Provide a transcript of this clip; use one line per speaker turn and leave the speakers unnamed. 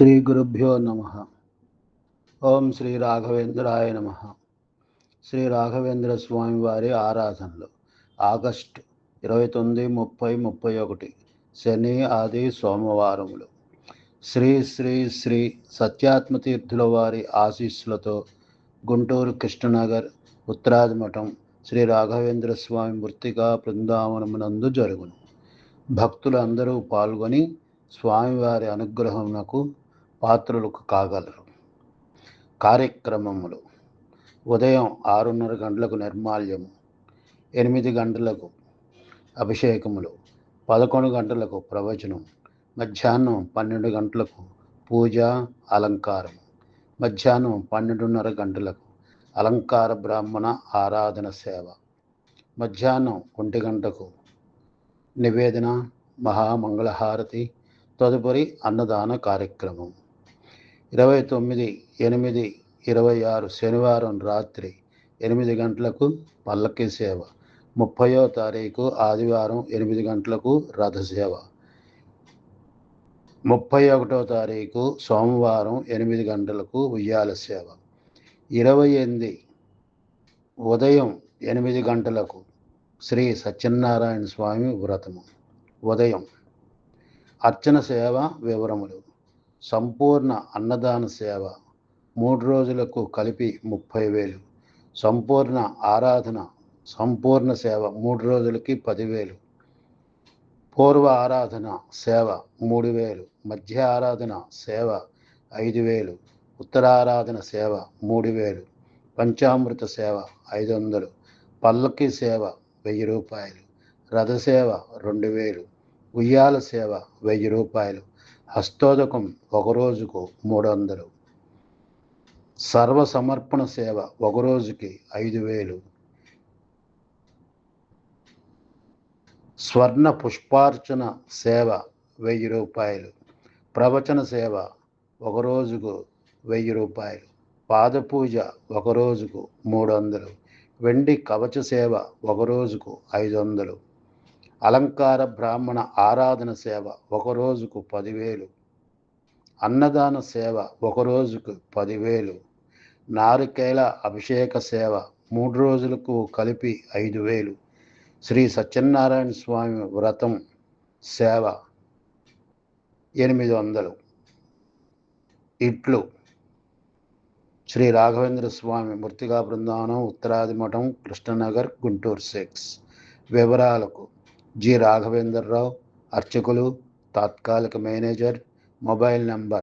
శ్రీ గురుభ్యో నమః. ఓం శ్రీ రాఘవేంద్రాయ నమః. శ్రీ రాఘవేంద్ర స్వామి వారి ఆరాధనలు ఆగస్టు 29, 30, 31 శని, ఆది, సోమవారములు. శ్రీ శ్రీ శ్రీ సత్యాత్మతీర్థుల వారి ఆశీస్సులతో గుంటూరు కృష్ణనగర్ ఉత్తరాది మఠం శ్రీ రాఘవేంద్ర స్వామి మృత్తికా బృందావనమునందు జరుగును. భక్తులు అందరూ పాల్గొని స్వామివారి అనుగ్రహమునకు పాత్రులకు కాగలరు. కార్యక్రమములు: ఉదయం 6:30 గంటలకు నిర్మాల్యము, 8 గంటలకు అభిషేకములు, 11 గంటలకు ప్రవచనం, మధ్యాహ్నం 12 గంటలకు పూజ అలంకారం, మధ్యాహ్నం 12:30 గంటలకు అలంకార బ్రాహ్మణ ఆరాధన సేవ, మధ్యాహ్నం 1 గంటకు నివేదన మహామంగళహారతి, తదుపరి అన్నదాన కార్యక్రమం. 29/8/26 శనివారం రాత్రి 8 గంటలకు పల్లకీ సేవ, 30వ తారీఖు ఆదివారం 8 గంటలకు రథసేవ, 31వ తారీఖు సోమవారం 8 గంటలకు ఉయ్యాల సేవ, 28 ఉదయం 8 గంటలకు శ్రీ సత్యనారాయణ స్వామి వ్రతము. ఉదయం అర్చన సేవ వివరములు: సంపూర్ణ అన్నదాన సేవ 3 రోజులకు కలిపి 30,000, సంపూర్ణ ఆరాధన సంపూర్ణ సేవ 3 రోజులకి 10,000, పూర్వ ఆరాధన సేవ 3,000, మధ్య ఆరాధన సేవ 5,000, ఉత్తరారాధన సేవ 3,000, పంచామృత సేవ 500, పల్లకీ సేవ 1,000 రూపాయలు, రథసేవ 2,000, ఉయ్యాల సేవ 1,000 రూపాయలు, హస్తోదకం ఒక రోజుకు 300, సర్వసమర్పణ సేవ ఒక రోజుకి 5,000, స్వర్ణ పుష్పార్చన సేవ 1,000 రూపాయలు, ప్రవచన సేవ ఒక రోజుకు 1,000 రూపాయలు, పాదపూజ ఒక రోజుకు 300, వెండి కవచ సేవ ఒక రోజుకు 500, అలంకార బ్రాహ్మణ ఆరాధన సేవ ఒక రోజుకు 10,000, అన్నదాన సేవ ఒక రోజుకు 10,000, నారికేళ అభిషేక సేవ 3 రోజులకు కలిపి 5,000, శ్రీ సత్యనారాయణ స్వామి వ్రతం సేవ 800. ఇట్లు శ్రీ రాఘవేంద్ర స్వామి మృత్తికా బృందావనం, ఉత్తరాది మఠం, కృష్ణనగర్, గుంటూరు 6. వివరాలకు జి. రాఘవేంద్రరావు, అర్చకులు, తాత్కాలిక మేనేజర్, మొబైల్ నంబర్